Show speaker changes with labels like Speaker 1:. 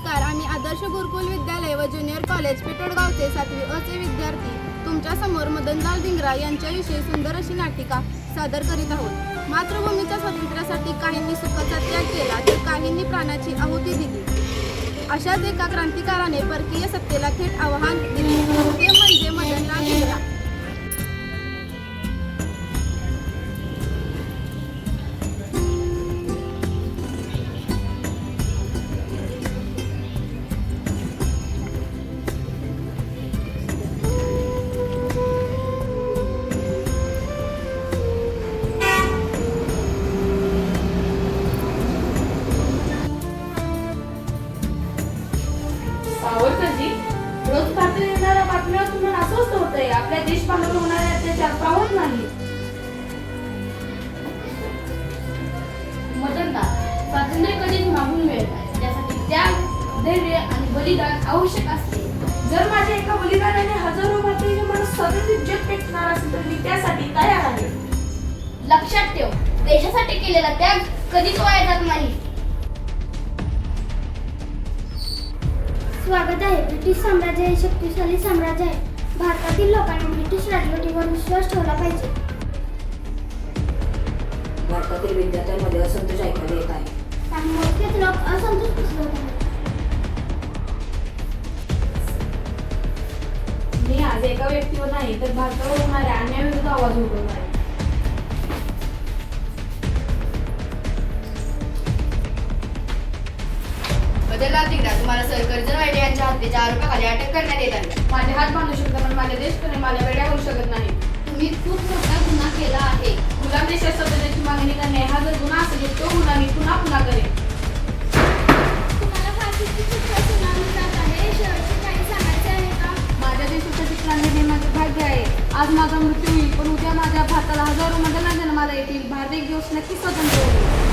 Speaker 1: नमस्कार. आम्ही आदर्श गुरुकुल विद्यालय व ज्युनियर कॉलेज पिटोडगावचे 7वी अ चे विद्यार्थी तुमच्यासमोर मदनलाल धिंगरा यांच्याविषयी सुंदर अशी नाटिका सादर करीत आहोत. मातृभूमीच्या स्वातंत्र्यासाठी काहींनी सुखाचा त्याग केला तर काहींनी प्राणाची आहुती दिली. अशाच एका क्रांतिकाराने परकीय सत्तेला थेट आव्हान दिले, ते म्हणजे मदनलाल धिंगरा.
Speaker 2: सावरकरजी, रोज बातमी येणाऱ्या बातम्यावर तुम्हाला अस्वस्थ होतंय. आपल्या देशबांधव होणारे अत्याचार पाहत नाही. मदनलाल, स्वातंत्र्य कधीच मागून मिळत नाही. त्यासाठी त्याग, धैर्य आणि बलिदान आवश्यक असते. जर माझ्या एका बलिदानाने हजारो भारतीय मला स्वातंत्र्य जग पेटणार असेल तर मी त्यासाठी तयार आहे.
Speaker 3: लक्षात ठेव, देशासाठी केलेला त्याग कधीच वाया जात नाही.
Speaker 4: स्वागत आहे. ब्रिटिश साम्राज्य हे शक्तिशाली साम्राज्य आहे. भारतातील लोकांनी ब्रिटिश राजवटीवर विश्वास ठेवला पाहिजे.
Speaker 5: भारतातील विद्यार्थ्यांमध्ये असंतोष ऐकायला येत आहे.
Speaker 4: काही मोजकेच लोक असंतोष पसरवत आहेत.
Speaker 2: मी आज एका व्यक्तीवर नाही तर भारतावर होणाऱ्या अन्यायाविरुद्ध आवाज उठवणार आहे.
Speaker 3: मदनलाल धिंगरा, तुम्हाला सर कर्जन वायदे यांच्या हत्येच्या आरोपाखाली अटक करण्यात येत आहे.
Speaker 2: माझे हात बांधू शकतात पण माझ्या देशप्रेम माझ्या वेड्या होऊ शकत नाही.
Speaker 3: तुम्ही खूप मोठा गुन्हा केला आहे.
Speaker 2: गुलाम देशात स्वतंत्राची मागणी करणे हा जर गुन्हा असेल तो गुन्हा मी पुन्हा करेन.
Speaker 4: तुम्हाला फाशीची शिक्षा सुनावली जात आहे. शेवटचे काही सांगायचे आहे का?
Speaker 2: माझ्या देशासाठी क्रांती देणे माझे भाग्य आहे. आज माझा मृत्यू होईल पण उद्या माझ्या भारताला हजारो मदनलाल जन्माला येतील. भारत एक दिवस नक्की स्वतंत्र होईल.